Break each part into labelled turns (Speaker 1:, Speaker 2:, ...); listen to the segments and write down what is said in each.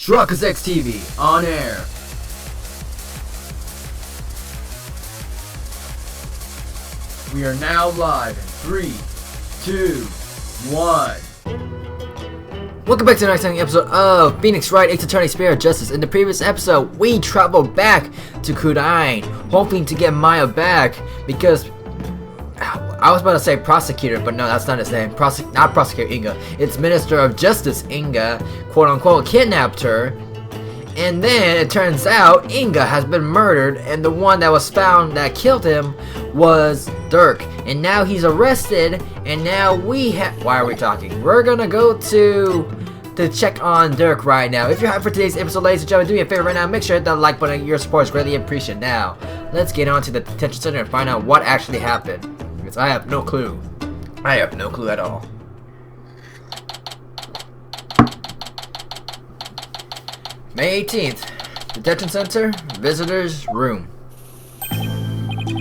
Speaker 1: Truckers X TV on air. We are now live in 3, 2, 1. Welcome back to the next episode of Phoenix Wright, Ace Attorney Spirit of Justice. In the previous episode, we traveled back to Kudine, hoping to get Maya back because I was about to say prosecutor, but no, that's not his name. Not prosecutor Inga. It's Minister of Justice Inga, quote unquote, kidnapped her. And then it turns out Inga has been murdered, and the one that was found that killed him was Dirk. And now he's arrested, and now why are we talking? We're gonna go to check on Dirk right now. If you're hyped for today's episode, ladies and gentlemen, do me a favor right now. Make sure to hit that like button. Your support is greatly appreciated. Now, let's get on to the detention center and find out what actually happened. Because I have no clue. I have no clue at all. May 18th, detention center, visitors room.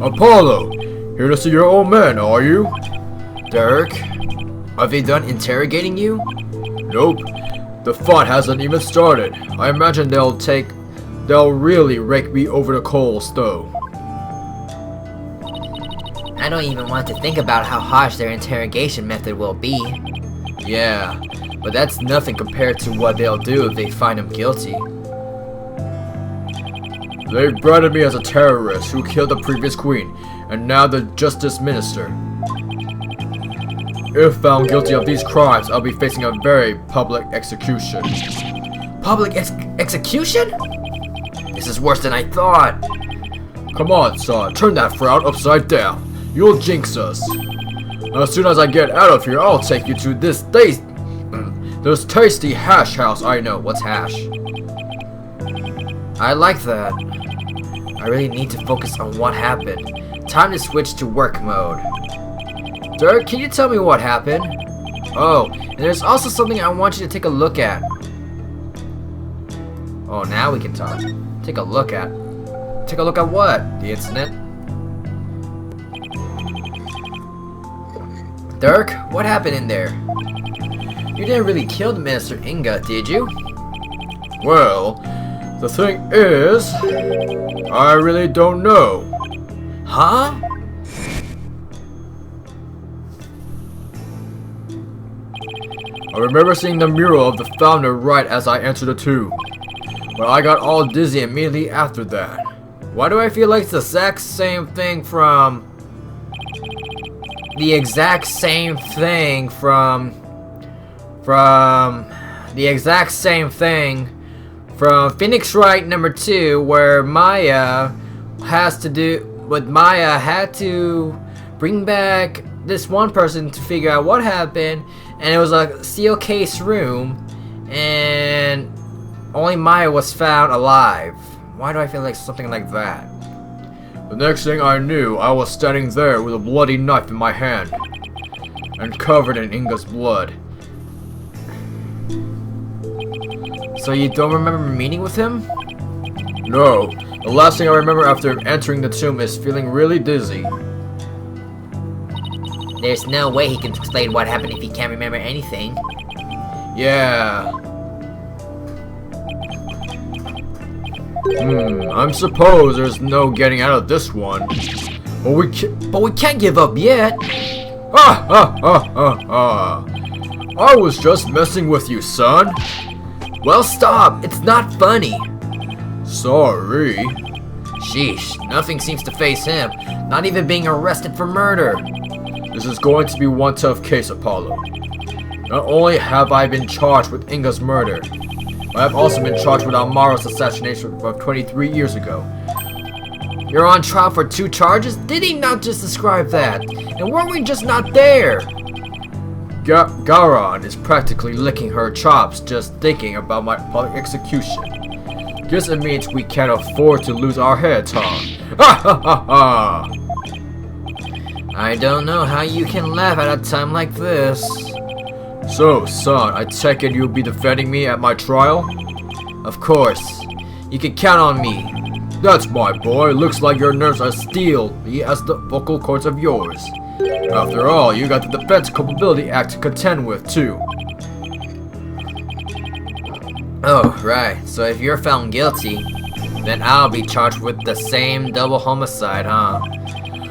Speaker 2: Apollo, here to see your old man, are you?
Speaker 1: Dirk, are they done interrogating you?
Speaker 2: Nope, the fight hasn't even started. I imagine they'll really rake me over the coals though.
Speaker 3: I don't even want to think about how harsh their interrogation method will be.
Speaker 1: Yeah, but that's nothing compared to what they'll do if they find him guilty.
Speaker 2: They branded me as a terrorist who killed the previous queen, and now the justice minister. If found guilty of these crimes, I'll be facing a very public execution.
Speaker 1: Public execution? This is worse than I thought.
Speaker 2: Come on, son, turn that frown upside down. You'll jinx us. As soon as I get out of here, I'll take you to this tasty hash house I know.
Speaker 1: What's hash? I like that. I really need to focus on what happened. Time to switch to work mode. Dirk, can you tell me what happened? Oh, and there's also something I want you to take a look at. Oh, now we can talk. Take a look at what? The incident? Dirk, what happened in there? You didn't really kill the Minister Inga, did you?
Speaker 2: Well, the thing is, I really don't know.
Speaker 1: Huh?
Speaker 2: I remember seeing the mural of the founder right as I entered the tomb, but I got all dizzy immediately after that.
Speaker 1: Why do I feel like it's the exact same thing from... The exact same thing from Phoenix Wright number 2, where Maya had to bring back this one person to figure out what happened, and it was a seal case room, and only Maya was found alive. Why do I feel like something like that?
Speaker 2: The next thing I knew, I was standing there with a bloody knife in my hand, and covered in Inga's blood.
Speaker 1: So you don't remember meeting with him?
Speaker 2: No, the last thing I remember after entering the tomb is feeling really dizzy.
Speaker 3: There's no way he can explain what happened if he can't remember anything.
Speaker 1: Yeah.
Speaker 2: I suppose there's no getting out of this one.
Speaker 1: But we can't give up yet.
Speaker 2: I was just messing with you, son.
Speaker 1: Well, stop. It's not funny.
Speaker 2: Sorry.
Speaker 1: Sheesh, nothing seems to face him. Not even being arrested for murder.
Speaker 2: This is going to be one tough case, Apollo. Not only have I been charged with Inga's murder, I have also been charged with Amara's assassination of 23 years ago.
Speaker 1: You're on trial for 2 charges? Did he not just describe that? And weren't we just not there?
Speaker 2: Garan is practically licking her chops just thinking about my public execution. Guess it means we can't afford to lose our heads, huh?
Speaker 1: I don't know how you can laugh at a time like this.
Speaker 2: So, son, I take it you'll be defending me at my trial?
Speaker 1: Of course. You can count on me.
Speaker 2: That's my boy. Looks like your nerves are steel as the vocal cords of yours. After all, you got the Defense Culpability Act to contend with, too.
Speaker 3: Oh, right. So if you're found guilty, then I'll be charged with the same double homicide, huh?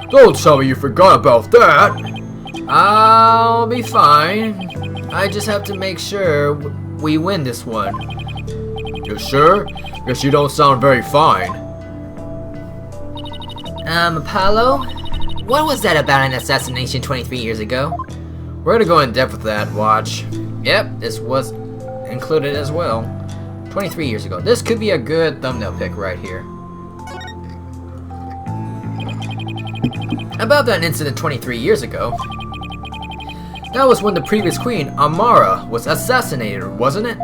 Speaker 2: Don't tell me you forgot about that!
Speaker 3: I'll be fine. I just have to make sure we win this one.
Speaker 2: You sure? Guess you don't sound very fine.
Speaker 3: Apollo? What was that about an assassination 23 years ago?
Speaker 1: We're gonna go in depth with that, watch. Yep, this was included as well. 23 years ago. This could be a good thumbnail pick right here. About that incident 23 years ago. That was when the previous queen, Amara, was assassinated, wasn't it?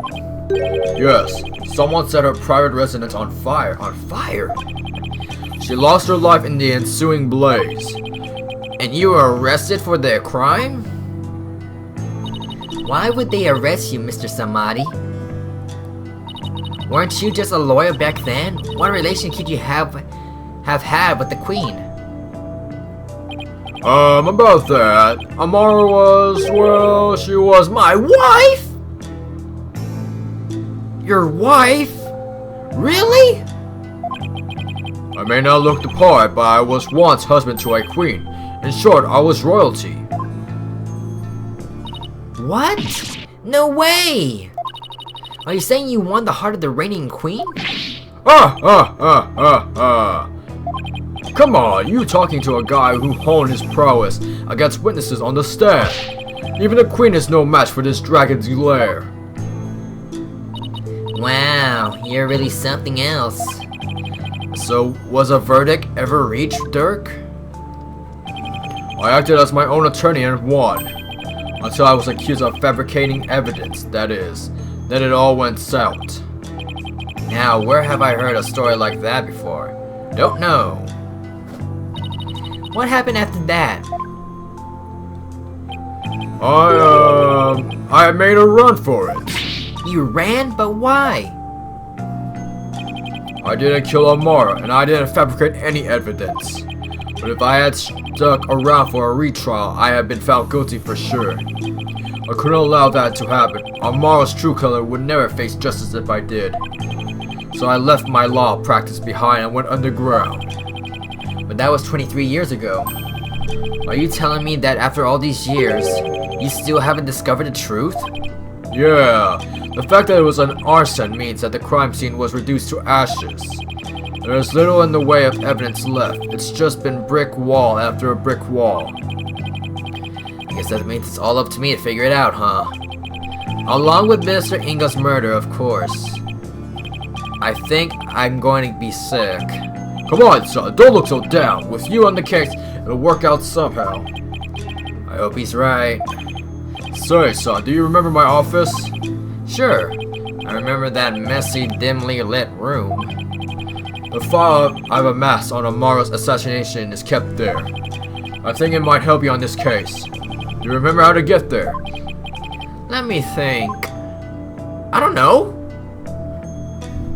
Speaker 2: Yes, someone set her private residence on fire.
Speaker 1: On fire?
Speaker 2: She lost her life in the ensuing blaze.
Speaker 1: And you were arrested for the crime?
Speaker 3: Why would they arrest you, Mr. Samadi? Weren't you just a lawyer back then? What relation could you have had with the queen?
Speaker 2: About that, Amara was, well, she was my wife!
Speaker 1: Your wife? Really?
Speaker 2: I may not look the part, but I was once husband to a queen. In short, I was royalty.
Speaker 3: What? No way! Are you saying you won the heart of the reigning queen?
Speaker 2: Come on, you talking to a guy who honed his prowess against witnesses on the stand. Even the queen is no match for this dragon's lair.
Speaker 3: Wow, you're really something else.
Speaker 1: So, was a verdict ever reached, Dirk?
Speaker 2: I acted as my own attorney and won. Until I was accused of fabricating evidence, that is. Then it all went south.
Speaker 1: Now, where have I heard a story like that before? Don't know.
Speaker 3: What happened after that?
Speaker 2: I made a run for it.
Speaker 3: You ran? But why?
Speaker 2: I didn't kill Amara, and I didn't fabricate any evidence. But if I had stuck around for a retrial, I had been found guilty for sure. I couldn't allow that to happen. Amara's true color would never face justice if I did. So I left my law practice behind and went underground.
Speaker 1: But that was 23 years ago. Are you telling me that after all these years, you still haven't discovered the truth?
Speaker 2: Yeah, the fact that it was an arson means that the crime scene was reduced to ashes. There is little in the way of evidence left. It's just been brick wall after a brick wall.
Speaker 1: I guess that means it's all up to me to figure it out, huh? Along with Mr. Inga's murder, of course. I think I'm going to be sick.
Speaker 2: Come on, son, don't look so down. With you on the case, it'll work out somehow.
Speaker 1: I hope he's right.
Speaker 2: Say, son, do you remember my office?
Speaker 1: Sure. I remember that messy, dimly lit room.
Speaker 2: The file I've amassed on Amara's assassination is kept there. I think it might help you on this case. Do you remember how to get there?
Speaker 1: Let me think. I don't know.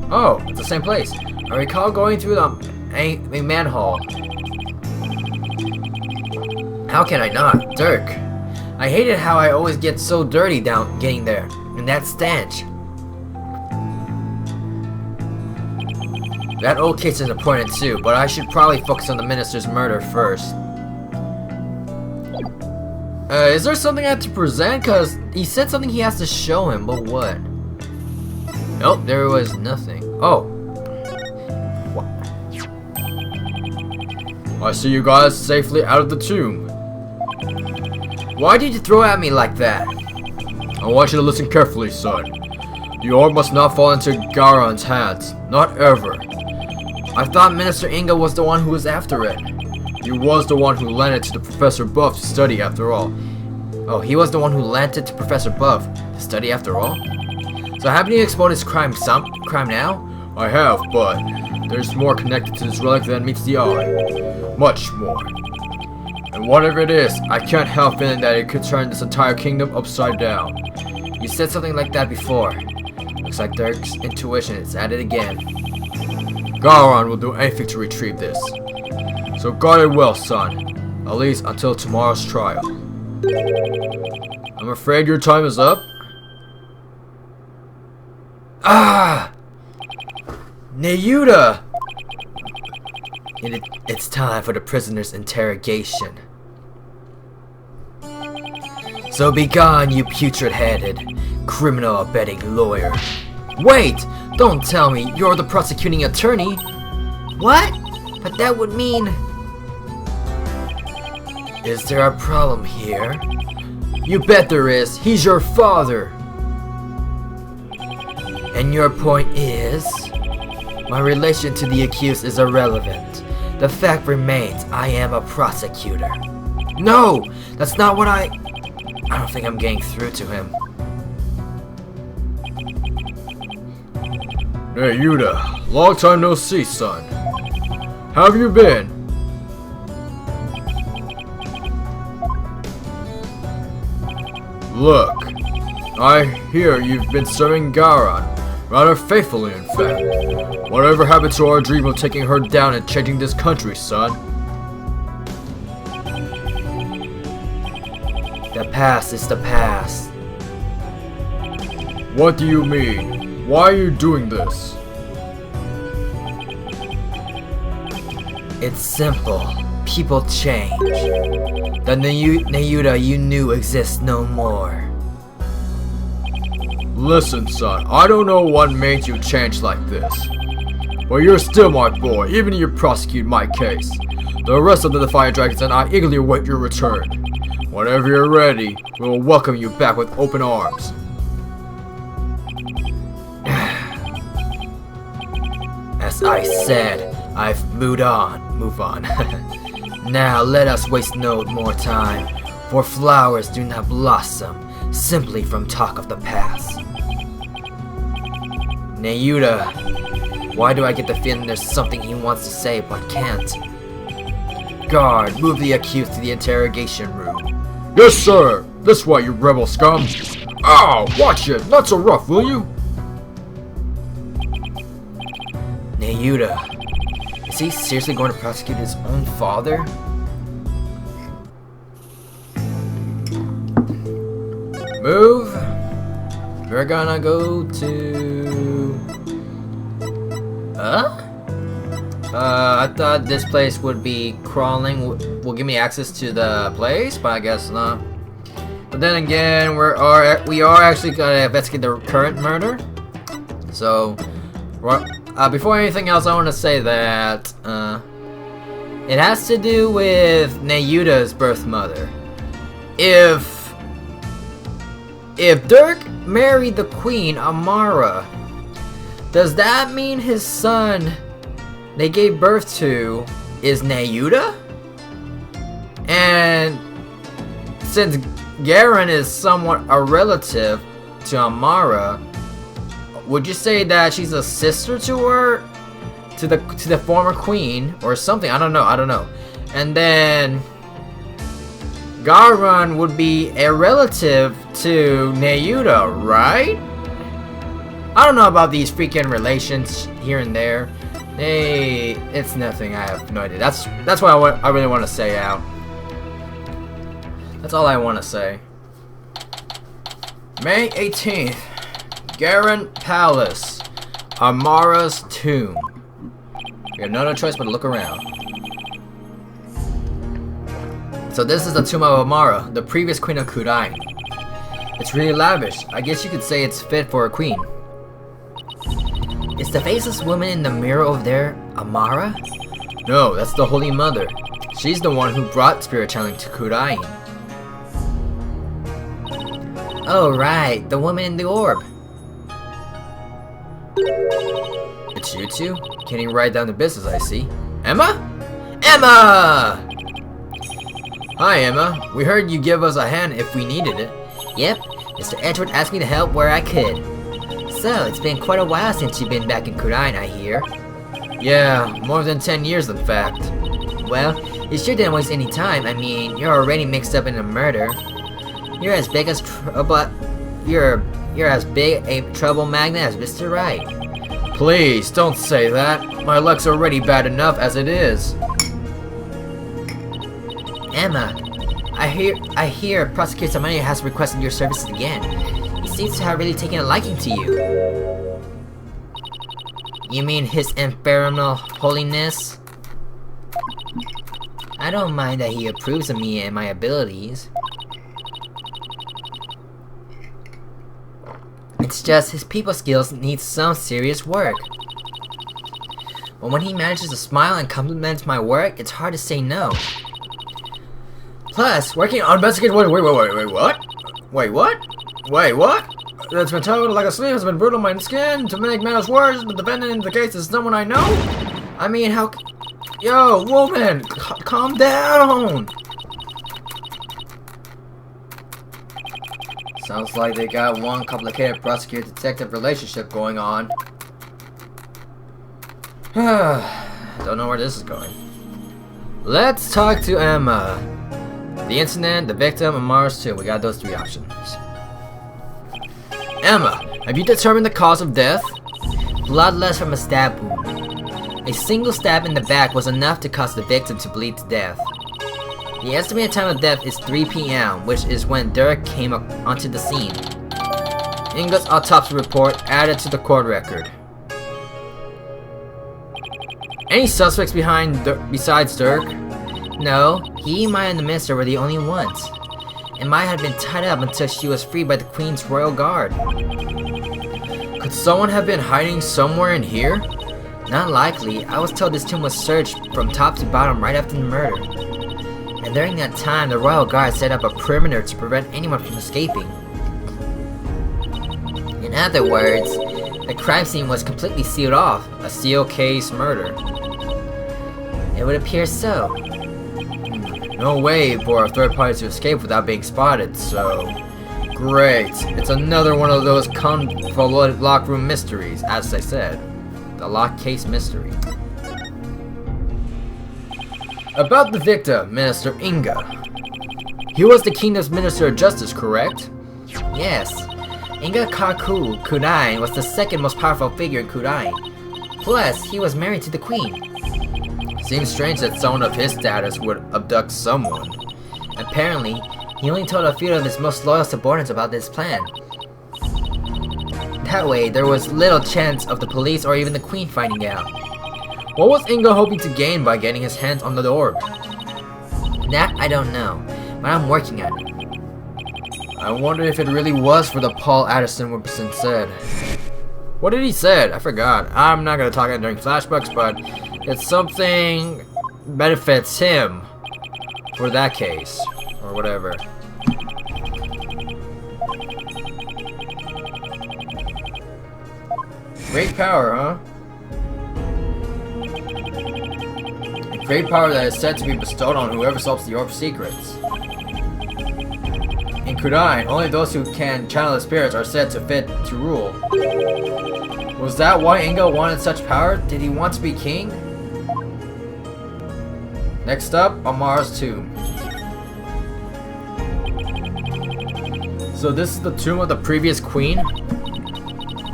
Speaker 1: Oh, it's the same place. I recall going through a manhole. How can I not? Dirk. I hated how I always get so dirty down getting there. And that stench. That old case is important too, but I should probably focus on the minister's murder first. Is there something I have to present? Cause he said something he has to show him, but what? Nope, there was nothing. Oh. What?
Speaker 2: I see you guys safely out of the tomb.
Speaker 1: Why did you throw at me like that?
Speaker 2: I want you to listen carefully, son. The orb must not fall into Garon's hands. Not ever.
Speaker 1: I thought Minister Inga was the one who was after it.
Speaker 2: He was the one who lent it to the Professor Buff to study after all.
Speaker 1: Oh, he was the one who lent it to Professor Buff to study after all? So haven't you exposed his crime now?
Speaker 2: I have, but there's more connected to this relic than meets the eye. Much more. And whatever it is, I can't help feeling that it could turn this entire kingdom upside down.
Speaker 1: You said something like that before. Looks like Dirk's intuition is at it again.
Speaker 2: Garon will do anything to retrieve this. So guard it well, son. At least until tomorrow's trial. I'm afraid your time is up.
Speaker 3: Ah! Nayuta! It's time for the prisoner's interrogation. So be gone, you putrid-headed, criminal abetting lawyer. Wait! Don't tell me you're the prosecuting attorney! What? But that would mean... Is there a problem here? You bet there is! He's your father! And your point is? My relation to the accused is irrelevant. The fact remains, I am a prosecutor. No! That's not what I don't think I'm getting through to him.
Speaker 2: Hey, Yuta. Long time no see, son. How have you been? Look, I hear you've been serving Garan. Rather faithfully, in fact. Whatever happened to our dream of taking her down and changing this country, son?
Speaker 3: The past is the past.
Speaker 2: What do you mean? Why are you doing this?
Speaker 3: It's simple. People change. The Nayuta you knew exists no more.
Speaker 2: Listen, son, I don't know what made you change like this. But you're still my boy, even if you prosecute my case. The rest of the Defiant Dragons and I eagerly await your return. Whenever you're ready, we will welcome you back with open arms.
Speaker 3: As I said, I've moved on. Move on. Now let us waste no more time, for flowers do not blossom simply from talk of the past. Nayuta, why do I get the feeling there's something he wants to say but can't? Guard, move the accused to the interrogation room.
Speaker 2: Yes, sir! This way, you rebel scum! Ow! Watch it! Not so rough, will you?
Speaker 3: Nayuta, is he seriously going to prosecute his own father?
Speaker 2: Move.
Speaker 3: We're gonna go to... I thought this place would be crawling, will give me access to the place, but I guess not. But then again, we are actually gonna investigate the current murder. So, before anything else, I want to say that it has to do with Nayuta's birth mother. If Dirk married the queen, Amara, does that mean his son they gave birth to is Nayuta? And since Garen is somewhat a relative to Amara, would you say that she's a sister to her, to the former queen or something? I don't know. And then Garan would be a relative to Nayuta, right? I don't know about these freaking relations here and there. It's nothing. I have no idea. That's what I really want to say out. That's all I want to say. May 18th, Garen Palace, Amara's tomb. We have no other choice but to look around. So this is the tomb of Amara, the previous queen of Kurain. It's really lavish. I guess you could say it's fit for a queen. Is the faceless woman in the mirror over there Amara? No, that's the Holy Mother. She's the one who brought spirit channeling to Kurain. Oh right, the woman in the orb. It's you two? Can't even write down the business, I see. Emma? Emma! Hi, Emma. We heard you give us a hand if we needed it. Yep. Mr. Edward asked me to help where I could. So, it's been quite a while since you've been back in Kurain, I hear. Yeah, more than 10 years, in fact. Well, you sure didn't waste any time. I mean, you're already mixed up in a murder. You're as big as you're as big a trouble magnet as Mr. Wright. Please, don't say that. My luck's already bad enough as it is. Emma, I hear Prosecutor Amara has requested your services again. He seems to have really taken a liking to you. You mean His Infernal Holiness? I don't mind that he approves of me and my abilities. It's just his people skills need some serious work. But when he manages to smile and compliments my work, it's hard to say no. Plus, working on investigative.
Speaker 2: Wait, what? Wait, what? That's been told like a sleeve has been brutal on my skin. To make matters worse, the defendant in the case is someone I know.
Speaker 3: I mean, how?
Speaker 2: Yo, woman, calm down.
Speaker 1: Sounds like they got one complicated prosecutor-detective relationship going on.
Speaker 2: Don't know where this is going.
Speaker 1: Let's talk to Emma. The incident, the victim, and Mars too. We got those three options.
Speaker 2: Emma, have you determined the cause of death?
Speaker 3: Bloodless from a stab wound. A single stab in the back was enough to cause the victim to bleed to death. The estimated time of death is 3 p.m., which is when Derek came onto the scene.
Speaker 2: Inga's autopsy report added to the court record. Any suspects besides Dirk?
Speaker 3: No, he, Maya, and the minister were the only ones. And Maya had been tied up until she was freed by the Queen's Royal Guard.
Speaker 2: Could someone have been hiding somewhere in here?
Speaker 3: Not likely. I was told this tomb was searched from top to bottom right after the murder. And during that time, the Royal Guard set up a perimeter to prevent anyone from escaping. In other words, the crime scene was completely sealed off.
Speaker 2: A seal case murder.
Speaker 3: It would appear so.
Speaker 2: No way for a third party to escape without being spotted, so... Great. It's another one of those convoluted lock room mysteries, as I said. The lock case mystery. About the victim, Minister Inga. He was the kingdom's Minister of Justice, correct?
Speaker 3: Yes. Inga Kaku Kudain was the second most powerful figure in Kudain. Plus, he was married to the Queen.
Speaker 2: Seems strange that someone of his status would abduct someone.
Speaker 3: Apparently, he only told a few of his most loyal subordinates about this plan. That way, there was little chance of the police or even the Queen finding out.
Speaker 2: What was Inga hoping to gain by getting his hands on the orb?
Speaker 3: That I don't know, but I'm working on it.
Speaker 2: I wonder if it really was for the Paul Addison Wilson said. What did he say? I forgot. I'm not gonna talk it during flashbacks, but it's something benefits him for that case or whatever. Great power, huh? A great power that is said to be bestowed on whoever solves the orb's secrets. In Kudain, only those who can channel the spirits are said to fit to rule. Was that why Inga wanted such power? Did he want to be king? Next up, Amara's tomb. So this is the tomb of the previous queen?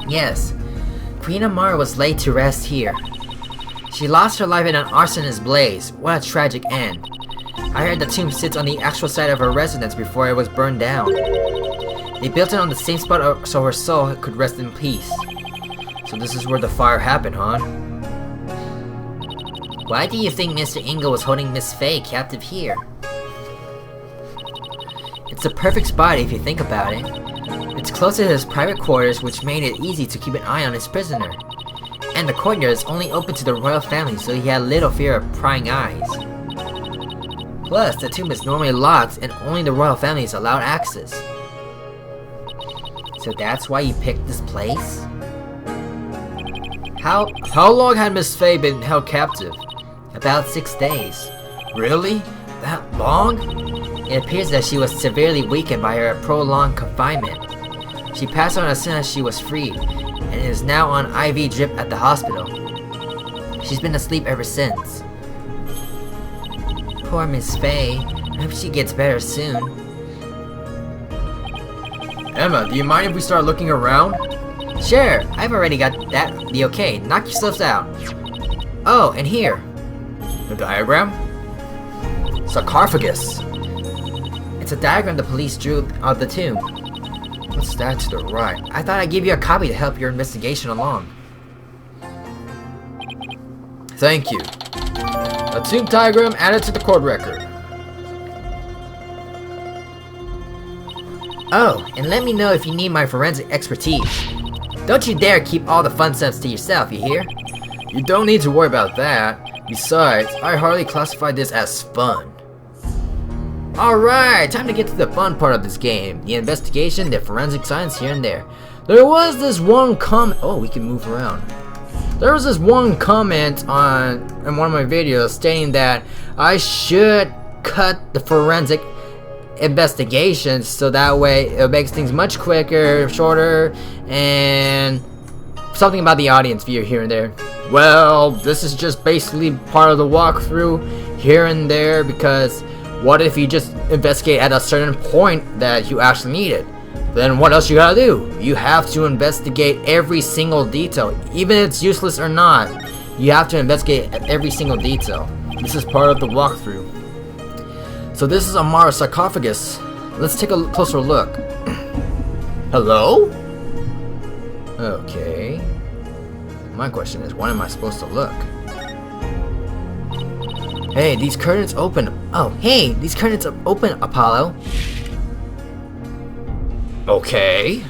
Speaker 3: Yes. Queen Amara was laid to rest here. She lost her life in an arsonist blaze. What a tragic end. I heard the tomb sits on the actual site of her residence before it was burned down. They built it on the same spot so her soul could rest in peace.
Speaker 2: So this is where the fire happened, huh?
Speaker 3: Why do you think Mr. Inga was holding Miss Faye captive here? It's the perfect spot if you think about it. It's close to his private quarters, which made it easy to keep an eye on his prisoner. And the courtyard is only open to the royal family, so he had little fear of prying eyes. Plus, the tomb is normally locked and only the royal family is allowed access. So that's why you picked this place?
Speaker 2: How long had Miss Faye been held captive?
Speaker 3: About 6 days.
Speaker 2: Really? That long?
Speaker 3: It appears that she was severely weakened by her prolonged confinement. She passed on as soon as she was freed, and is now on IV drip at the hospital. She's been asleep ever since. Poor Miss Faye. I hope she gets better soon.
Speaker 2: Emma, do you mind if we start looking around?
Speaker 3: Sure, I've already got the okay. Knock yourselves out. Oh, and here.
Speaker 2: The diagram? Sarcophagus.
Speaker 3: It's a diagram the police drew of the tomb.
Speaker 2: What's that to the right?
Speaker 3: I thought I'd give you a copy to help your investigation along.
Speaker 2: Thank you. A tomb diagram added to the court record.
Speaker 3: Oh, and let me know if you need my forensic expertise. Don't you dare keep all the fun stuff to yourself, you hear?
Speaker 2: You don't need to worry about that. Besides, I hardly classify this as fun.
Speaker 3: Alright, time to get to the fun part of this game. The investigation, the forensic science here and there.
Speaker 2: There was this one oh, we can move around. There was this one comment in one of my videos stating that I should cut the forensic investigations so that way it makes things much quicker, shorter, and something about the audience view here and there. Well, this is just basically part of the walkthrough here and there, because what if you just investigate at a certain point that you actually need it? Then what else you gotta do? You have to investigate every single detail, even if it's useless or not. You have to investigate every single detail. This is part of the walkthrough. So this is Amara's sarcophagus. Let's take a closer look. Hello? Okay. My question is, when am I supposed to look? Hey, these curtains open.
Speaker 3: Oh, hey, these curtains open, Apollo.
Speaker 2: Okay.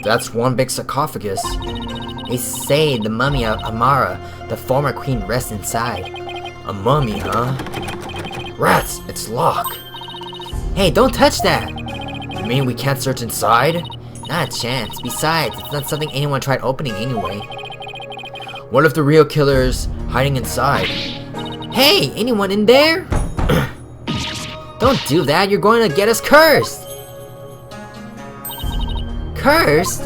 Speaker 2: That's one big sarcophagus.
Speaker 3: They say the mummy of Amara, the former queen, rests inside.
Speaker 2: A mummy, huh? Rats, it's locked.
Speaker 3: Hey, don't touch that!
Speaker 2: You mean we can't search inside?
Speaker 3: Not a chance. Besides, it's not something anyone tried opening anyway.
Speaker 2: What if the real killer's hiding inside?
Speaker 3: Hey, anyone in there? Don't do that, you're going to get us cursed! Cursed?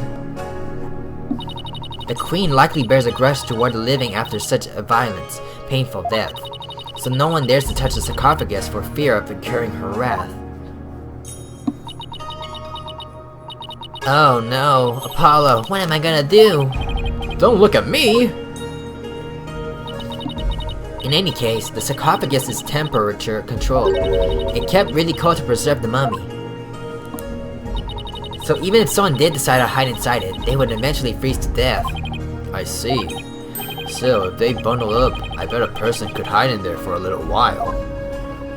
Speaker 3: The queen likely bears a grudge toward the living after such a violent, painful death, so no one dares to touch the sarcophagus for fear of incurring her wrath. Oh no, Apollo, what am I gonna do?
Speaker 2: Don't look at me!
Speaker 3: In any case, the sarcophagus is temperature controlled. It kept really cold to preserve the mummy. So even if someone did decide to hide inside it, they would eventually freeze to death.
Speaker 2: I see. Still, if they bundle up, I bet a person could hide in there for a little while.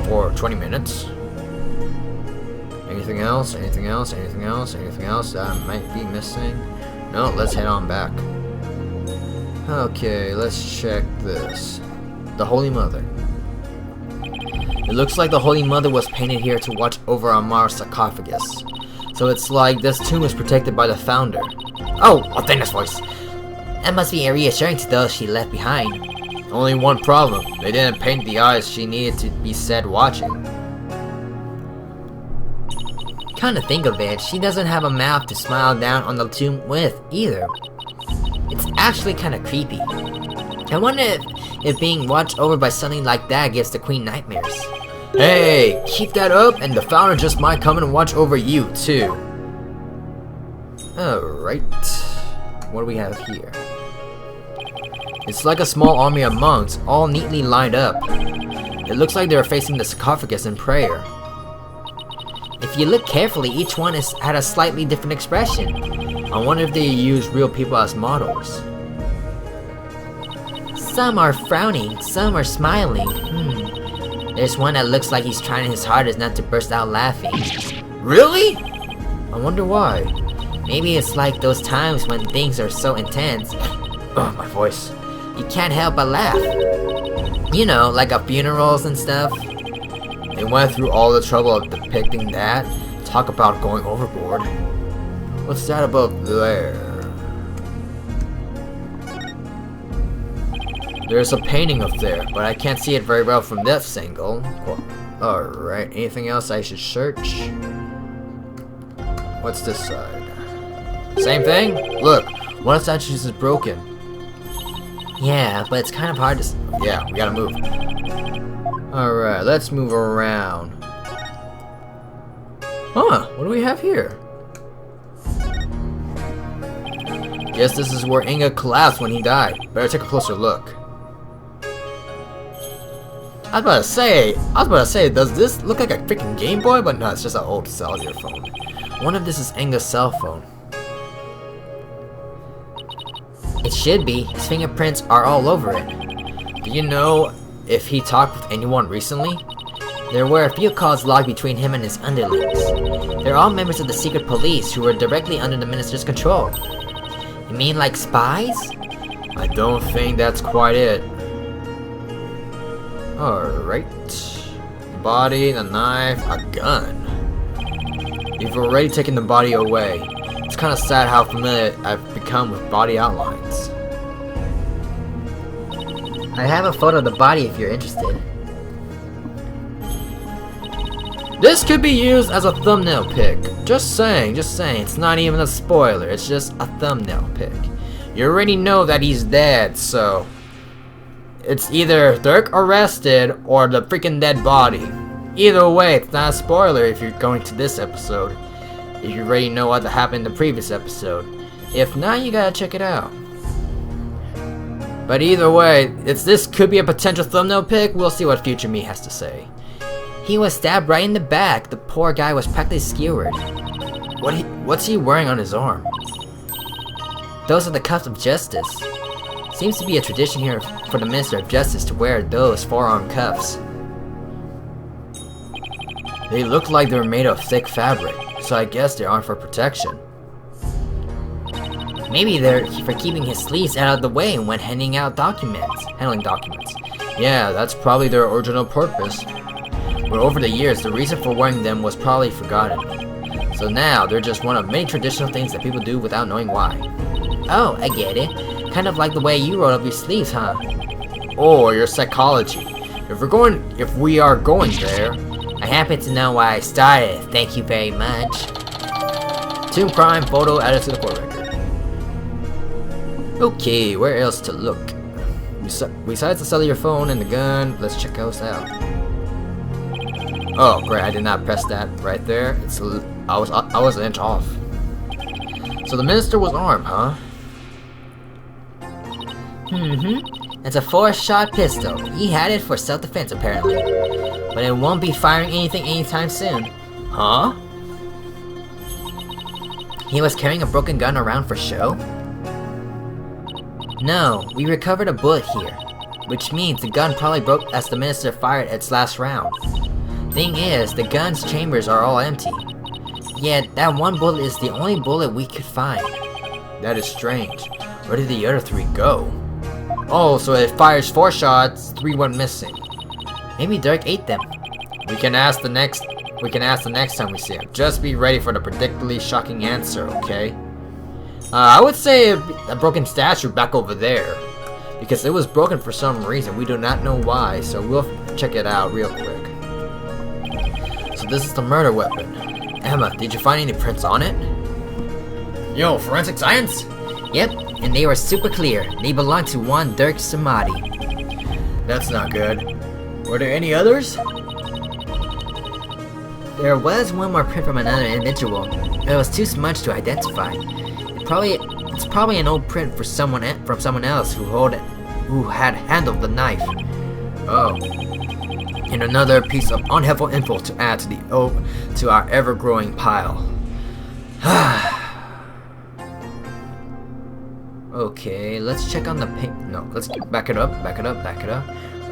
Speaker 2: For 20 minutes. Anything else? Anything else? Anything else? Anything else that I might be missing? No, let's head on back. Okay, let's check this. The Holy Mother. It looks like the Holy Mother was painted here to watch over Amara's sarcophagus. So it's like this tomb is protected by the founder. Oh, Athena's voice!
Speaker 3: That must be reassuring to those she left behind.
Speaker 2: Only one problem. They didn't paint the eyes she needed to be said watching.
Speaker 3: Come to think of it, she doesn't have a mouth to smile down on the tomb with, either. It's actually kinda creepy. I wonder if being watched over by something like that gives the queen nightmares.
Speaker 2: Hey, keep that up and the founder just might come and watch over you, too. Alright. What do we have here? It's like a small army of monks, all neatly lined up. It looks like they're facing the sarcophagus in prayer.
Speaker 3: If you look carefully, each one had a slightly different expression.
Speaker 2: I wonder if they use real people as models.
Speaker 3: Some are frowning, some are smiling. There's one that looks like he's trying his hardest not to burst out laughing.
Speaker 2: Really? I wonder why.
Speaker 3: Maybe it's like those times when things are so intense.
Speaker 2: Oh, my voice.
Speaker 3: You can't help but laugh. You know, like at funerals and stuff.
Speaker 2: They went through all the trouble of depicting that. Talk about going overboard. What's that above there? There's a painting up there, but I can't see it very well from this angle. Cool. Alright, anything else I should search? What's this side? Same thing? Look, one of the statues is broken.
Speaker 3: Yeah, but it's kind of hard to...
Speaker 2: Yeah, we gotta move. Alright, let's move around. Huh, what do we have here? Guess this is where Inga collapsed when he died. Better take a closer look. I was about to say, does this look like a freaking Game Boy? But no, it's just an old cellular phone. I wonder if this is Inga's cell phone.
Speaker 3: It should be. His fingerprints are all over it.
Speaker 2: Do you know if he talked with anyone recently?
Speaker 3: There were a few calls logged between him and his underlings. They're all members of the secret police who were directly under the minister's control. You mean like spies?
Speaker 2: I don't think that's quite it. Alright. Body, the knife, a gun. You've already taken the body away. It's kind of sad how familiar I've become with body outlines.
Speaker 3: I have a photo of the body if you're interested.
Speaker 2: This could be used as a thumbnail pic. Just saying, it's not even a spoiler, it's just a thumbnail pic. You already know that he's dead, so it's either Dirk arrested or the freaking dead body. Either way, it's not a spoiler if you're going to this episode. If you already know what happened in the previous episode. If not, you gotta check it out. But either way, this could be a potential thumbnail pic. We'll see what future me has to say.
Speaker 3: He was stabbed right in the back. The poor guy was practically skewered.
Speaker 2: What's he wearing on his arm?
Speaker 3: Those are the cuffs of justice. Seems to be a tradition here for the Minister of Justice to wear those forearm cuffs.
Speaker 2: They look like they're made of thick fabric, so I guess they aren't for protection.
Speaker 3: Maybe they're for keeping his sleeves out of the way when handling documents.
Speaker 2: Yeah, that's probably their original purpose. But over the years, the reason for wearing them was probably forgotten. So now, they're just one of many traditional things that people do without knowing why.
Speaker 3: Oh, I get it. Kind of like the way you roll up your sleeves, huh?
Speaker 2: Or your psychology. If we are going there,
Speaker 3: I happen to know why I started. Thank you very much.
Speaker 2: Tomb crime photo added to the court record. Okay, where else to look? Besides the cellular phone and the gun, let's check those out. Oh, great! I did not press that right there. I was an inch off. So the minister was armed, huh?
Speaker 3: It's a 4-shot pistol. He had it for self-defense apparently, but it won't be firing anything anytime soon.
Speaker 2: Huh?
Speaker 3: He was carrying a broken gun around for show? No, we recovered a bullet here, which means the gun probably broke as the minister fired its last round. Thing is, the gun's chambers are all empty. Yet, that one bullet is the only bullet we could find.
Speaker 2: That is strange. Where did the other 3 go? Oh, so it fires 4 shots, 3 went missing.
Speaker 3: Maybe Dirk ate them.
Speaker 2: We can ask the next time we see him. Just be ready for the predictably shocking answer, okay? I would say a broken statue back over there. Because it was broken for some reason. We do not know why, so we'll check it out real quick. So this is the murder weapon. Emma, did you find any prints on it? Yo, forensic science?
Speaker 3: Yep, and they were super clear. They belonged to one Dirk Samadhi.
Speaker 2: That's not good. Were there any others?
Speaker 3: There was one more print from another individual. It was too smudged to identify. It's probably an old print from someone else who had handled the knife.
Speaker 2: Oh. And another piece of unhelpful info to add to our ever-growing pile.
Speaker 3: Okay, let's check on the let's back it up.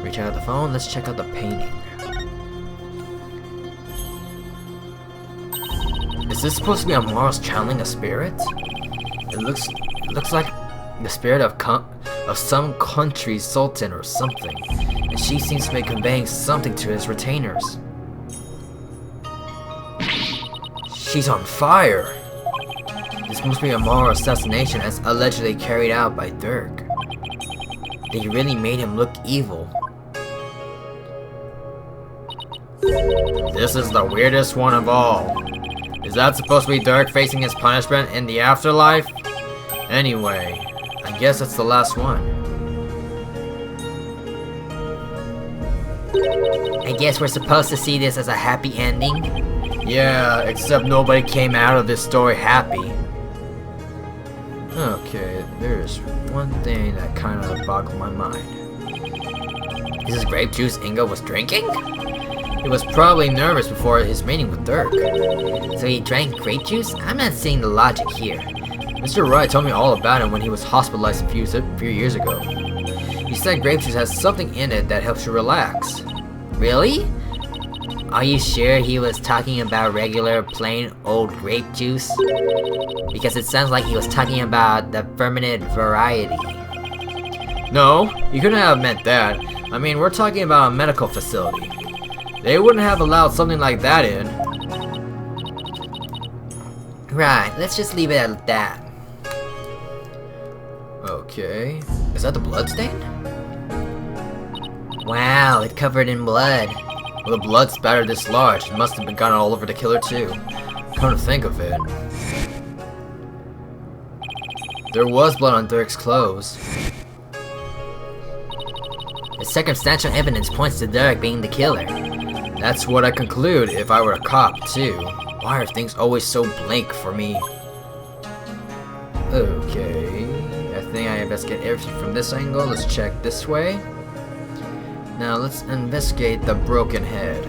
Speaker 3: Reach out the phone, let's check out the painting.
Speaker 2: Is this supposed to be Amara's channeling a spirit? It looks like the spirit of some country's sultan or something. And she seems to be conveying something to his retainers. She's on fire! This must be Amara's assassination as allegedly carried out by Dirk. They really made him look evil. This is the weirdest one of all. Is that supposed to be Dirk facing his punishment in the afterlife? Anyway, I guess that's the last one.
Speaker 3: I guess we're supposed to see this as a happy ending?
Speaker 2: Yeah, except nobody came out of this story happy. Okay, there's one thing that kind of boggled my mind. Is this grape juice Inga was drinking? He was probably nervous before his meeting with Dirk.
Speaker 3: So he drank grape juice? I'm not seeing the logic here. Mr. Wright told me all about him when he was hospitalized a few years ago. He said grape juice has something in it that helps you relax. Really? Are you sure he was talking about regular, plain old grape juice? Because it sounds like he was talking about the fermented variety.
Speaker 2: No, he couldn't have meant that. I mean, we're talking about a medical facility. They wouldn't have allowed something like that in.
Speaker 3: Right, let's just leave it at that.
Speaker 2: Okay. Is that the blood stain?
Speaker 3: Wow, it's covered in blood.
Speaker 2: Well, the blood spattered this large. It must have been gone all over the killer too. Come to think of it. There was blood on Derek's clothes.
Speaker 3: The circumstantial evidence points to Derek being the killer.
Speaker 2: That's what I conclude if I were a cop too. Why are things always so blank for me? Okay, I think I best get everything from this angle. Let's check this way. Now let's investigate the broken head.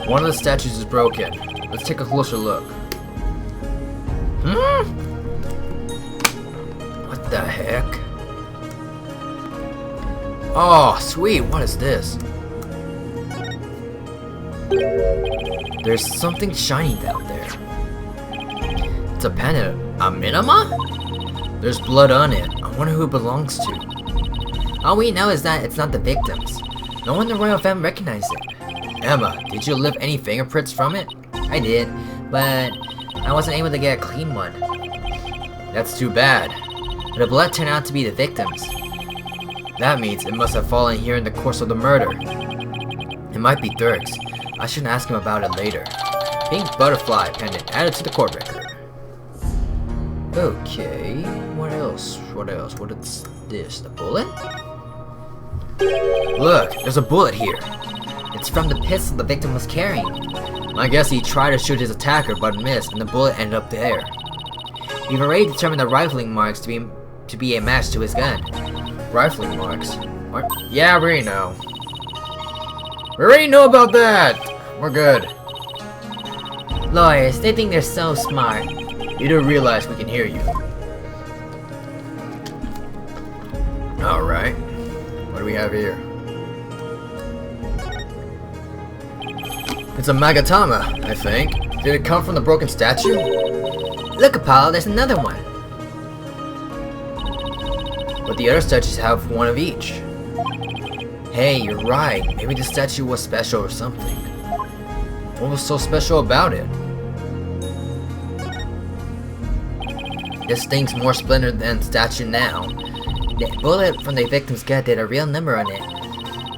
Speaker 2: One of the statues is broken. Let's take a closer look. What the heck? Oh, sweet, what is this? There's something shiny down there. It's a pendant. A minima? There's blood on it. I wonder who it belongs to.
Speaker 3: All we know is that it's not the victim's. No one in the royal family recognized it.
Speaker 2: Emma, did you leave any fingerprints from it?
Speaker 3: I did, but I wasn't able to get a clean one.
Speaker 2: That's too bad.
Speaker 3: But the blood turned out to be the victim's.
Speaker 2: That means it must have fallen here in the course of the murder. It might be Dirk's. I should ask him about it later. Pink butterfly pendant added to the court record. Okay, what else? What else? What is this? The bullet? Look, there's a bullet here.
Speaker 3: It's from the pistol the victim was carrying.
Speaker 2: I guess he tried to shoot his attacker but missed, and the bullet ended up there.
Speaker 3: We've already determined the rifling marks to be a match to his gun.
Speaker 2: Rifling marks? What? Yeah, we already know. We already know about that! We're good.
Speaker 3: Lawyers, they think they're so smart.
Speaker 2: You do realize we can hear you. Alright. What do we have here? It's a Magatama, I think. Did it come from the broken statue?
Speaker 3: Look, Apollo, there's another one.
Speaker 2: But the other statues have one of each. Hey, you're right. Maybe the statue was special or something. What was so special about it?
Speaker 3: This thing's more splendid than the statue now. The bullet from the victim's gut did a real number on it.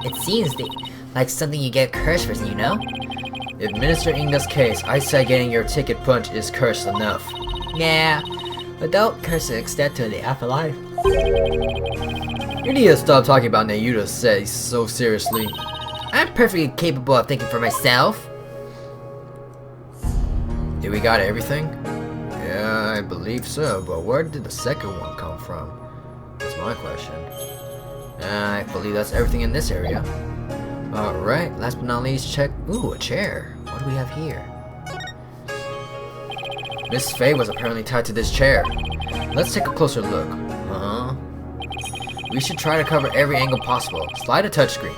Speaker 3: It seems like something you get cursed for, you know?
Speaker 2: If Minister Inga's case, I say getting your ticket punched is cursed enough.
Speaker 3: Yeah, but don't curse extend to the afterlife.
Speaker 2: You need to stop talking about Nayuta say so seriously.
Speaker 3: I'm perfectly capable of thinking for myself.
Speaker 2: Did we got everything? Yeah, I believe so, but where did the second one come from? That's my question. I believe that's everything in this area. Alright, last but not least, check. Ooh, a chair. What do we have here? Miss Faye was apparently tied to this chair. Let's take a closer look. We should try to cover every angle possible. Slide a touchscreen.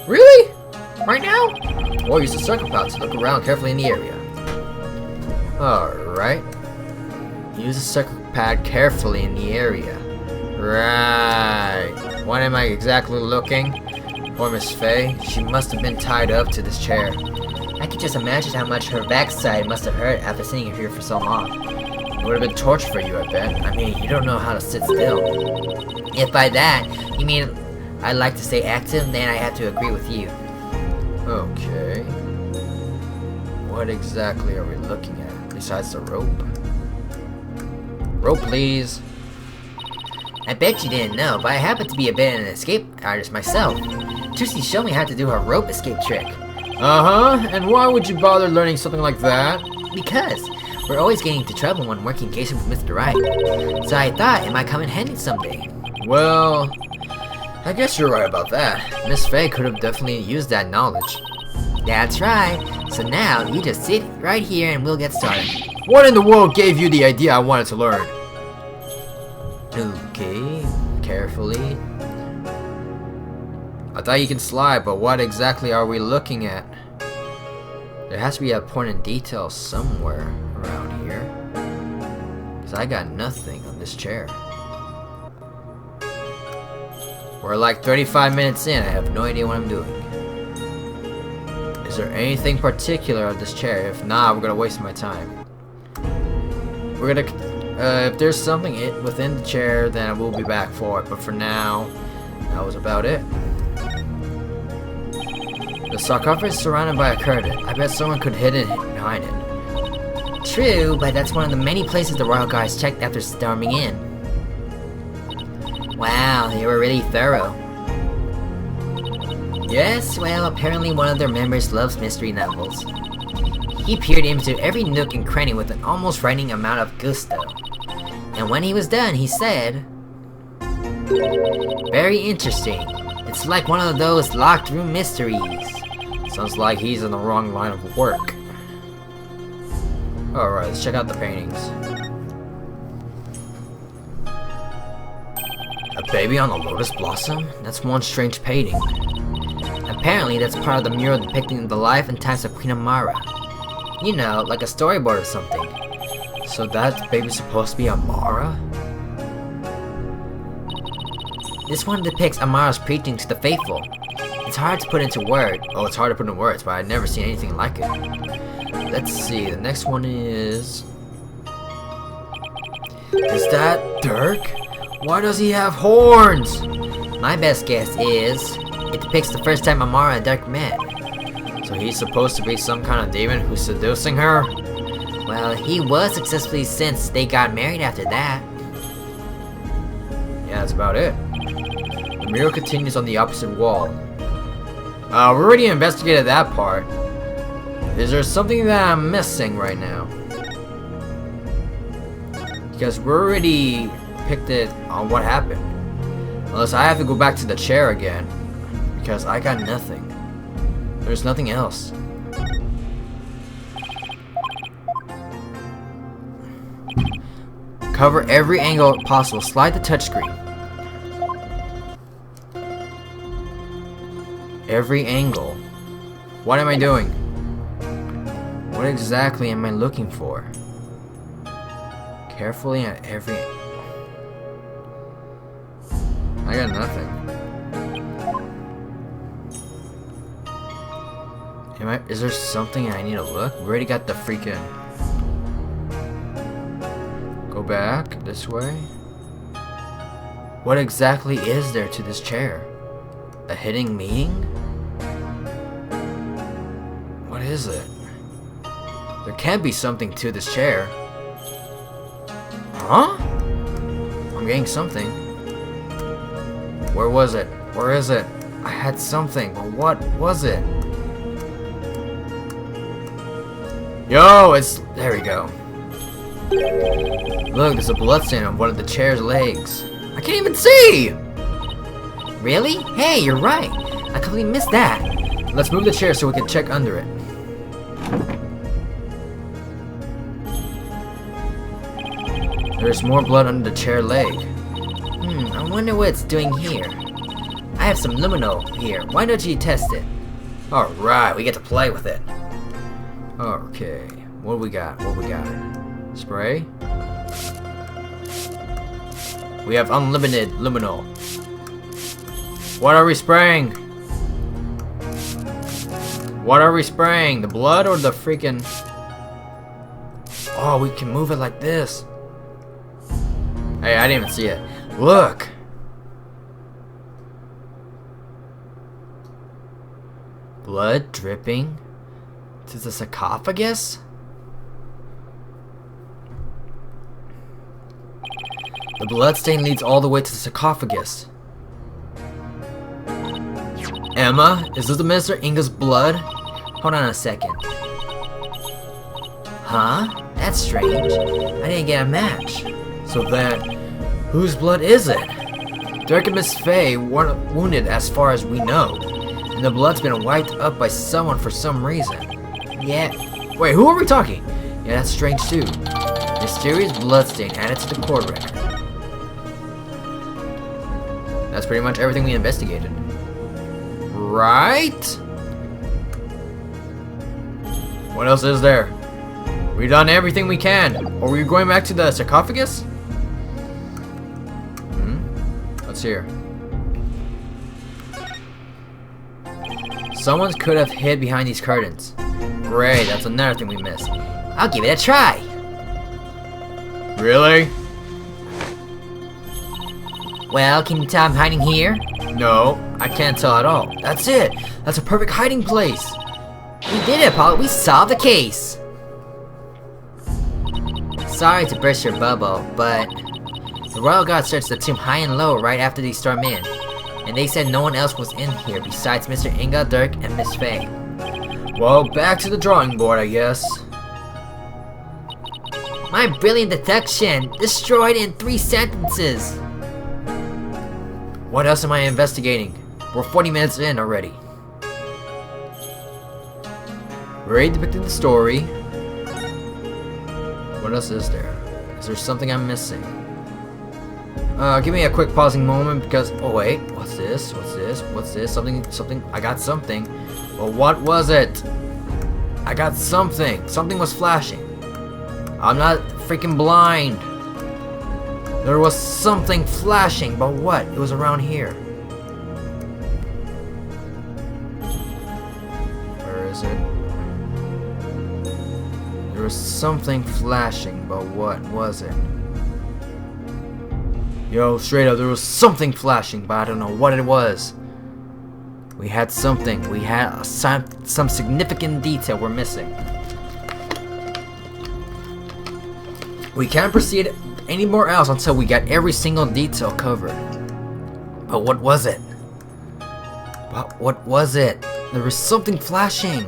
Speaker 2: Really? Right now? Or use the circle pad to look around carefully in the area. Alright. Use the circle pad carefully in the area. Right. What am I exactly looking? Poor Miss Faye. She must have been tied up to this chair.
Speaker 3: I can just imagine how much her backside must have hurt after sitting here for so long.
Speaker 2: It would have been torture for you, I bet. I mean, you don't know how to sit still.
Speaker 3: If by that, you mean I like to stay active, then I have to agree with you.
Speaker 2: Okay. What exactly are we looking at, besides the rope? Rope, please.
Speaker 3: I bet you didn't know, but I happen to be a bit of an escape artist myself. Trixie showed me how to do her rope escape trick.
Speaker 2: Uh-huh, and why would you bother learning something like that?
Speaker 3: Because we're always getting into trouble when working occasionally with Mr. Wright. So I thought it might come in handy someday.
Speaker 2: Well, I guess you're right about that. Miss Faye could have definitely used that knowledge.
Speaker 3: That's right. So now, you just sit right here and we'll get started.
Speaker 2: What in the world gave you the idea I wanted to learn?
Speaker 3: Okay, carefully.
Speaker 2: I thought you can slide, but what exactly are we looking at?
Speaker 3: There has to be an important detail somewhere around here. Because I got nothing on this chair.
Speaker 2: We're like 35 minutes in, I have no idea what I'm doing. Is there anything particular on this chair? If not, we're gonna waste my time. We're gonna, if there's something within the chair, then we'll be back for it. But for now, that was about it. The sarcophagus is surrounded by a curtain. I bet someone could hide it behind it.
Speaker 3: True, but that's one of the many places the royal guards checked after storming in. Wow, they were really thorough. Yes, well, apparently one of their members loves mystery novels. He peered into every nook and cranny with an almost frightening amount of gusto. And when he was done, he said, "Very interesting. It's like one of those locked room mysteries."
Speaker 2: Sounds like he's in the wrong line of work. Alright, let's check out the paintings.
Speaker 3: A baby on a lotus blossom? That's one strange painting. Apparently, that's part of the mural depicting the life and times of Queen Amara. You know, like a storyboard or something.
Speaker 2: So that baby's supposed to be Amara?
Speaker 3: This one depicts Amara's preaching to the faithful. It's hard to put into words.
Speaker 2: Oh, it's hard to put into words, but I've never seen anything like it. Let's see, the next one is that Dirk? Why does he have horns?
Speaker 3: My best guess is it depicts the first time Amara and Dirk met.
Speaker 2: So he's supposed to be some kind of demon who's seducing her?
Speaker 3: Well, he was successfully since they got married after that.
Speaker 2: Yeah, that's about it. The mural continues on the opposite wall. We already investigated that part. Is there something that I'm missing right now? Because we already picked it on what happened. Unless I have to go back to the chair again. Because I got nothing. There's nothing else. Cover every angle possible. Slide the touchscreen. Every angle. What am I doing? What exactly am I looking for? Carefully at every... I got nothing. Is there something I need to look? We already got the freaking... Go back this way. What exactly is there to this chair? A hidden meaning? What is it? There can't be something to this chair. Huh? I'm getting something. Where was it? Where is it? I had something, but what was it? Yo, it's... There we go. Look, there's a bloodstain on one of the chair's legs. I can't even see!
Speaker 3: Really? Hey, you're right. I completely missed that.
Speaker 2: Let's move the chair so we can check under it. There's more blood under the chair leg.
Speaker 3: I wonder what it's doing here. I have some luminol here. Why don't you test it?
Speaker 2: Alright, we get to play with it. Okay, what do we got? What do we got? Spray? We have unlimited luminol. What are we spraying? What are we spraying? The blood or the freaking... Oh, we can move it like this. Hey, I didn't even see it. Look! Blood dripping to the sarcophagus? The bloodstain leads all the way to the sarcophagus. Emma, is this the Minister Inga's blood?
Speaker 3: Hold on a second. Huh? That's strange. I didn't get a match.
Speaker 2: So then, whose blood is it? Dirk and Miss Faye weren't wounded as far as we know.
Speaker 3: And the blood's been wiped up by someone for some reason.
Speaker 1: Yeah.
Speaker 3: Wait, who are we talking? Yeah, that's strange too. Mysterious bloodstain added to the court record. That's pretty much everything we investigated. Right? What else is there? We've done everything we can. Are we going back to the sarcophagus? Let's hear. Someone could have hid behind these curtains. Great, that's another thing we missed.
Speaker 1: I'll give it a try.
Speaker 2: Really?
Speaker 1: Well, can you tell I'm hiding here?
Speaker 2: No.
Speaker 3: I can't tell at all. That's it. That's a perfect hiding place.
Speaker 1: We did it, Apollo. We solved the case. Sorry to burst your bubble, but the Royal Guard searched the tomb high and low right after they stormed in. And they said no one else was in here besides Mr. Inga, Dirk, and Miss Faye.
Speaker 2: Well, back to the drawing board, I guess.
Speaker 1: My brilliant deduction! Destroyed in 3 sentences!
Speaker 3: What else am I investigating? We're 40 minutes in already. We already depicted the story. What else is there? Is there something I'm missing? Give me a quick pausing moment because... Oh wait, what's this? What's this? What's this? Something... I got something. Well, what was it? I got something. Something was flashing. I'm not freaking blind. There was something flashing, but what? It was around here. Where is it? There was something flashing, but what was it? Yo, straight up, there was something flashing, but I don't know what it was. We had something. We had some significant detail we're missing. We can't proceed anymore else until we get every single detail covered. But what was it? But what was it? There was something flashing.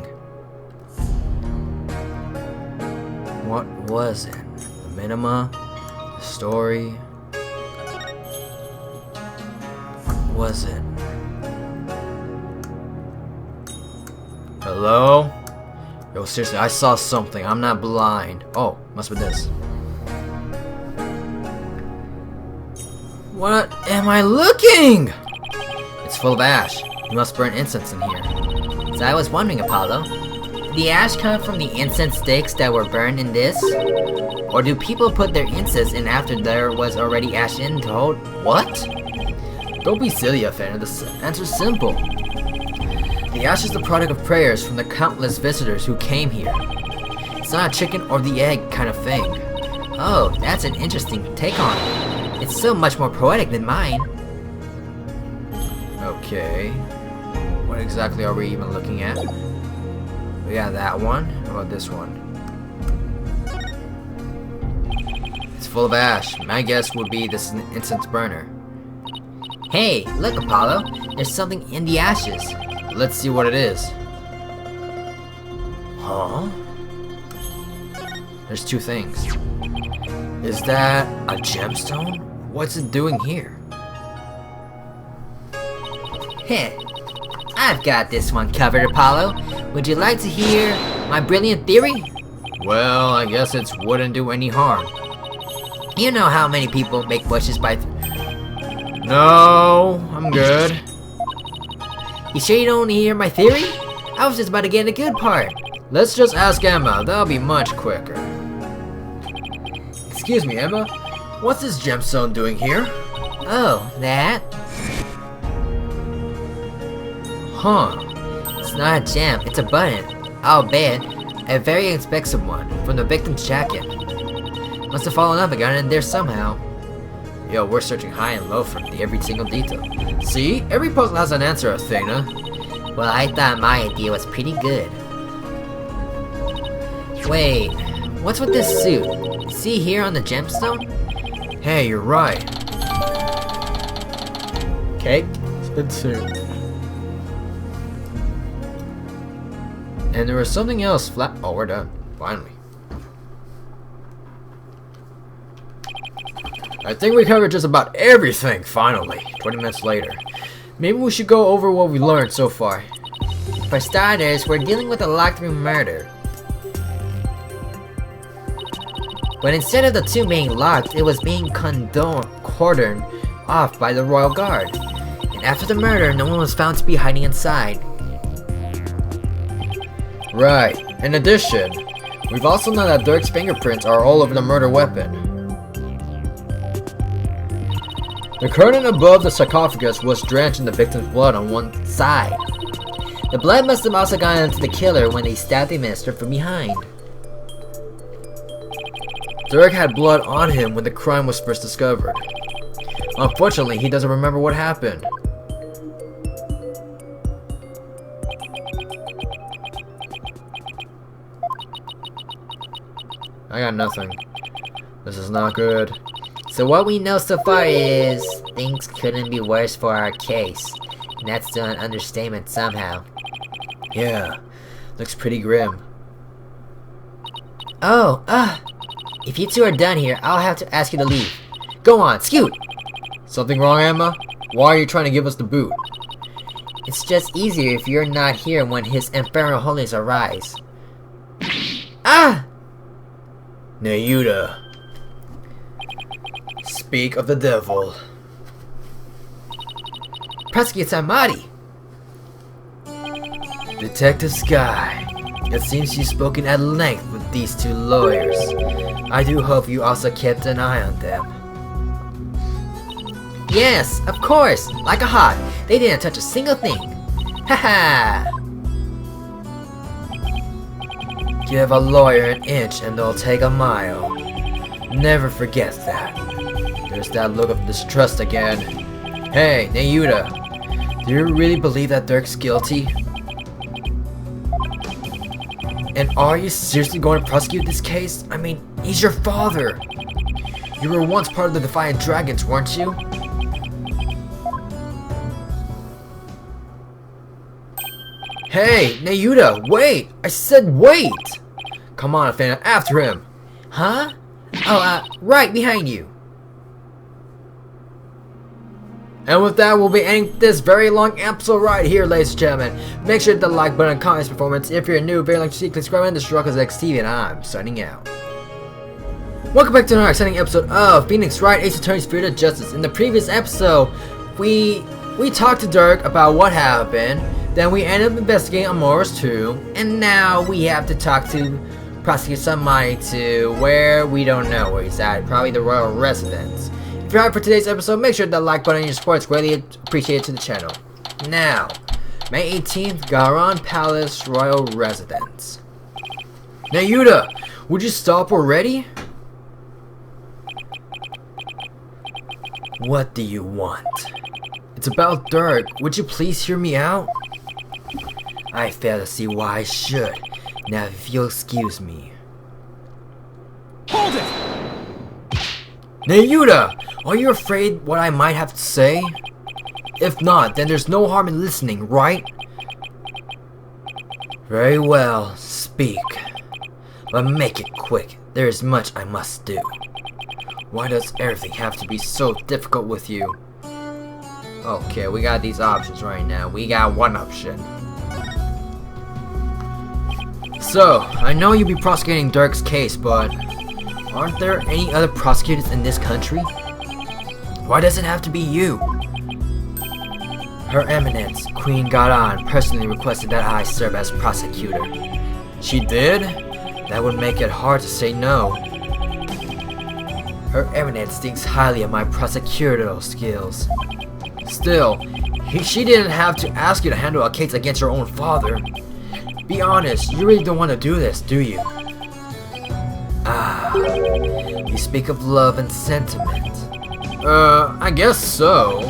Speaker 3: What was it? The minima? The story? What was it? Hello? Yo, seriously, I saw something. I'm not blind. Oh, must be this. What am I looking? It's full of ash. You must burn incense in here.
Speaker 1: So I was wondering, Apollo, did the ash come from the incense sticks that were burned in this? Or do people put their incense in after there was already ash in to hold?
Speaker 3: What? Don't be silly, Offender. The answer's simple. The ash is the product of prayers from the countless visitors who came here. It's not a chicken or the egg kind of thing.
Speaker 1: Oh, that's an interesting take on it. It's so much more poetic than mine.
Speaker 3: Okay. What exactly are we even looking at? We got that one. How about this one? It's full of ash. My guess would be this incense burner.
Speaker 1: Hey, look, Apollo. There's something in the ashes.
Speaker 3: Let's see what it is. Huh? There's two things. Is that a gemstone? What's it doing here?
Speaker 1: Heh. I've got this one covered, Apollo. Would you like to hear my brilliant theory?
Speaker 3: Well, I guess it wouldn't do any harm.
Speaker 1: You know how many people make wishes by...
Speaker 3: No, I'm good.
Speaker 1: You sure you don't want to hear my theory? I was just about to get the good part.
Speaker 3: Let's just ask Emma. That'll be much quicker. Excuse me, Emma. What's this gemstone doing here?
Speaker 1: Oh, that?
Speaker 3: Huh.
Speaker 1: It's not a gem, it's a button. I'll bet. A very expensive one, from the victim's jacket. Must have fallen off and got in there somehow.
Speaker 3: Yo, we're searching high and low for every single detail. See? Every puzzle has an answer, Athena.
Speaker 1: Well, I thought my idea was pretty good. Wait, what's with this suit? See here on the gemstone?
Speaker 3: Hey, you're right.
Speaker 2: Cake, spin soup.
Speaker 3: And there was something else flat. Oh, we're done. Finally. I think we covered just about everything, finally. 20 minutes later. Maybe we should go over what we learned so far. For starters, we're dealing with a locked-room murder. But instead of the two being locked, it was being cordoned off by the Royal Guard. And after the murder, no one was found to be hiding inside.
Speaker 2: Right. In addition, we've also known that Dirk's fingerprints are all over the murder weapon. The curtain above the sarcophagus was drenched in the victim's blood on one side.
Speaker 3: The blood must have also gone into the killer when they stabbed the minister from behind.
Speaker 2: Dirk had blood on him when the crime was first discovered. Unfortunately, he doesn't remember what happened. I got nothing. This is not good.
Speaker 3: So what we know so far is things couldn't be worse for our case. And that's still an understatement somehow.
Speaker 2: Yeah, looks pretty grim.
Speaker 3: Oh, if you two are done here, I'll have to ask you to leave. Go on, scoot!
Speaker 2: Something wrong, Emma? Why are you trying to give us the boot?
Speaker 3: It's just easier if you're not here when His Infernal Holiness arrives. Ah!
Speaker 2: Nayuda. Speak of the devil.
Speaker 3: Prosecutor Marty!
Speaker 2: Detective Sky. It seems you've spoken at length with these two lawyers. I do hope you also kept an eye on them.
Speaker 3: Yes, of course, like a hawk. They didn't touch a single thing. Haha!
Speaker 2: Give a lawyer an inch and they'll take a mile. Never forget that. There's that look of distrust again. Hey, Nayuda, do you really believe that Dirk's guilty? And are you seriously going to prosecute this case? I mean, he's your father. You were once part of the Defiant Dragons, weren't you? Hey, Nayuda, wait! I said wait! Come on, Athena, after him!
Speaker 3: Huh? Oh, right behind you.
Speaker 2: And with that, we'll be ending this very long episode right here, ladies and gentlemen. Make sure to hit the like button and comment this performance. If you're new, very like to see, click subscribe, and this is XTV, and I'm signing out. Welcome back to another exciting episode of Phoenix Wright, Ace Attorney Spirit of Justice. In the previous episode, we talked to Dirk about what happened. Then we ended up investigating Amara's tomb, and now we have to talk to Prosecutor Samai to where we don't know where he's at, probably the royal residence. If you're hyped for today's episode, make sure to hit that like button and your support is greatly appreciated to the channel. Now, May 18th, Garon Palace Royal Residence. Nayuda, would you stop already? What do you want? It's about Dirk. Would you please hear me out? I fail to see why I should. Now, if you'll excuse me. Hold it! Nayuda! Are you afraid what I might have to say? If not, then there's no harm in listening, right? Very well, speak. But make it quick. There is much I must do. Why does everything have to be so difficult with you? Okay, we got these options right now. We got one option. So, I know you'll be prosecuting Dirk's case, but aren't there any other prosecutors in this country? Why does it have to be you? Her Eminence, Queen Garon, personally requested that I serve as prosecutor. She did? That would make it hard to say no. Her Eminence thinks highly of my prosecutorial skills. Still, she didn't have to ask you to handle a case against your own father. Be honest, you really don't want to do this, do you? Ah, you speak of love and sentiment. I guess so.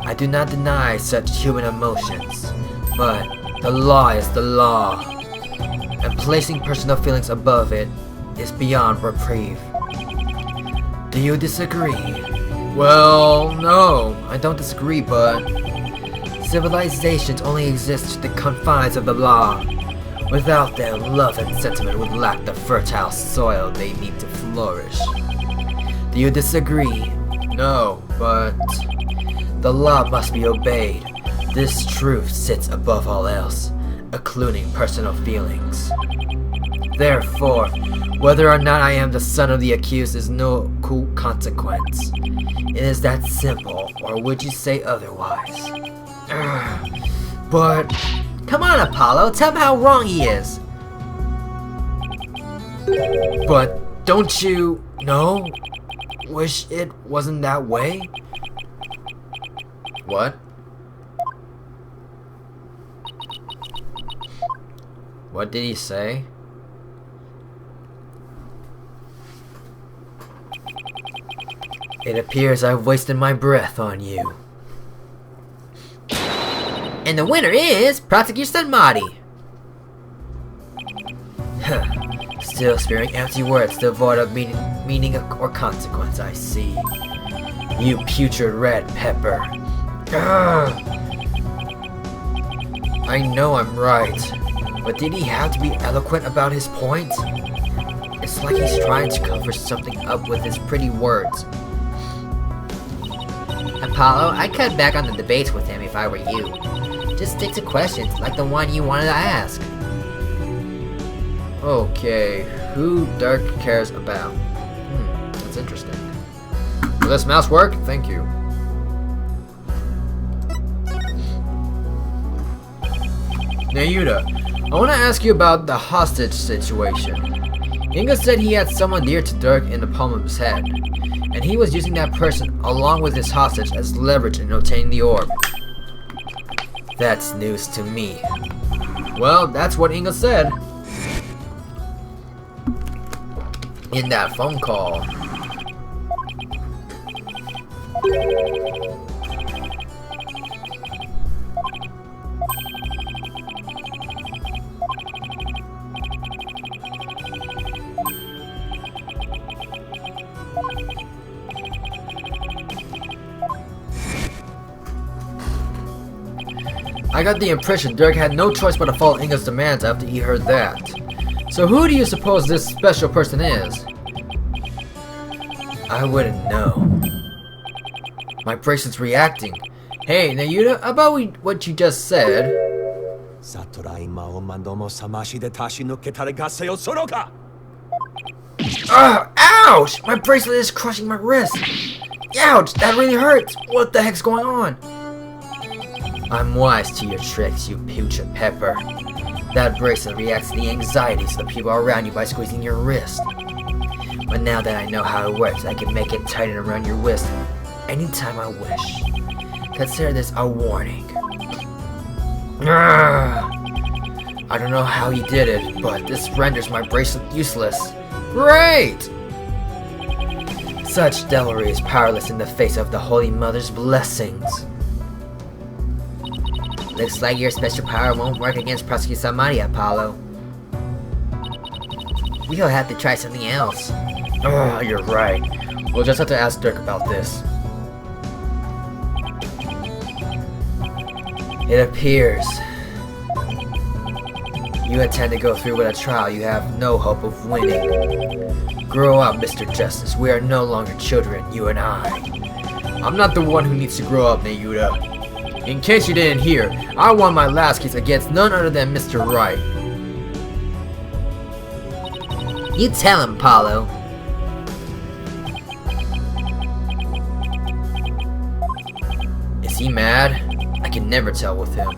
Speaker 2: I do not deny such human emotions, but the law is the law, and placing personal feelings above it is beyond reprieve. Do you disagree? Well, no, I don't disagree, but civilizations only exist to the confines of the law. Without them, love and sentiment would lack the fertile soil they need to flourish. Do you disagree? No, but the law must be obeyed. This truth sits above all else.
Speaker 3: including personal feelings. Therefore, whether or not I am the son of the accused is no consequence. It is that simple, or would you say otherwise? But, come on Apollo, tell him how wrong he is. But, don't you know? Wish it wasn't that way?
Speaker 1: What? What did he say?
Speaker 3: It appears I've wasted my breath on you. And the winner is Prosecutor Marty. Still speaking empty words devoid of meaning or consequence, I see. You putrid red pepper. I know I'm right, but did he have to be eloquent about his point? It's like he's trying to cover something up with his pretty words. Apollo, I'd cut back on the debates with him if I were you. Just stick to questions like the one you wanted to ask.
Speaker 1: Okay, who Dirk cares about? That's interesting. Will this mouse work? Thank you. Nayuta, I want to ask you about the hostage situation. Inga said he had someone dear to Dirk in the palm of his head, and he was using that person along with his hostage as leverage in obtaining the orb.
Speaker 3: That's news to me.
Speaker 1: Well, that's what Inga said.
Speaker 3: In that phone call.
Speaker 1: I got the impression Dirk had no choice but to follow Inga's demands after he heard that. So who do you suppose this special person is?
Speaker 3: I wouldn't know.
Speaker 1: My bracelet's reacting. Hey, Nayuta, about what you just said. Ouch! My bracelet is crushing my wrist. Ouch! That really hurts. What the heck's going on?
Speaker 3: I'm wise to your tricks, you putrid pepper. That bracelet reacts to the anxieties of the people around you by squeezing your wrist. But now that I know how it works, I can make it tighten around your wrist anytime I wish. Consider this a warning. I don't know how he did it, but this renders my bracelet useless.
Speaker 1: Great!
Speaker 3: Such devilry is powerless in the face of the Holy Mother's blessings. Looks like your special power won't work against Prosecutor Samari, Apollo. We'll have to try something else.
Speaker 1: You're right. We'll just have to ask Dirk about this.
Speaker 3: It appears you intend to go through with a trial you have no hope of winning. Grow up, Mr. Justice. We are no longer children, you and I.
Speaker 1: I'm not the one who needs to grow up, Nayuta. In case you didn't hear, I won my last case against none other than Mr. Wright.
Speaker 3: You tell him, Apollo.
Speaker 1: Is he mad? I can never tell with him.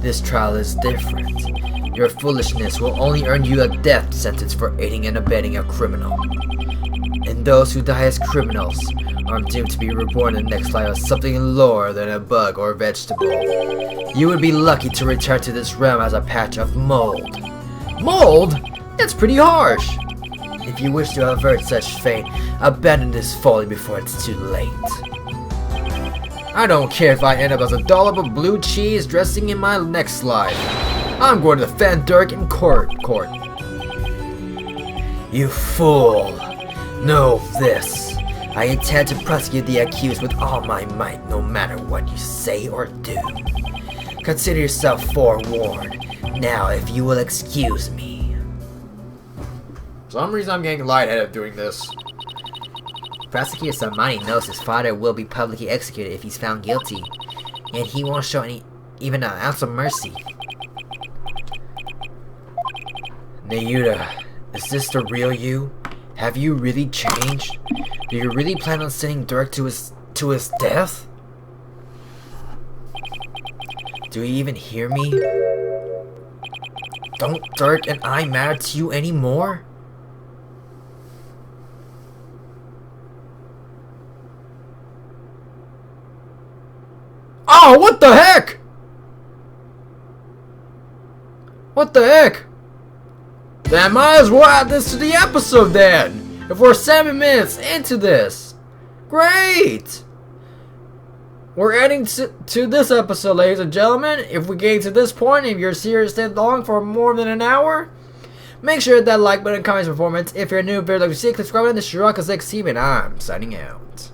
Speaker 3: This trial is different. Your foolishness will only earn you a death sentence for aiding and abetting a criminal. And those who die as criminals are doomed to be reborn in the next life as something lower than a bug or vegetable. You would be lucky to return to this realm as a patch of mold.
Speaker 1: Mold? That's pretty harsh.
Speaker 3: If you wish to avert such fate, abandon this folly before it's too late.
Speaker 1: I don't care if I end up as a dollop of blue cheese dressing in my next life. I'm going to defend Dirk in court.
Speaker 3: You fool! Know this. I intend to prosecute the accused with all my might, no matter what you say or do. Consider yourself forewarned. Now, if you will excuse me.
Speaker 1: For some reason I'm getting lightheaded doing this.
Speaker 3: Prosecutor Sarmani knows his father will be publicly executed if he's found guilty, and he won't show even an ounce of mercy. Nayuta, is this the real you? Have you really changed? Do you really plan on sending Dirk to his death? Do you even hear me? Don't Dirk and I matter to you anymore?
Speaker 2: Oh, what the heck? What the heck? Then might as well add this to the episode then. If we're 7 minutes into this. Great! We're adding to this episode, ladies and gentlemen. If we get to this point, if you're serious staying long for more than an hour, make sure to hit that like button, comments, performance. If you're new, if you'd like to see, subscribe to the Shiraka 6 team, and I'm signing out.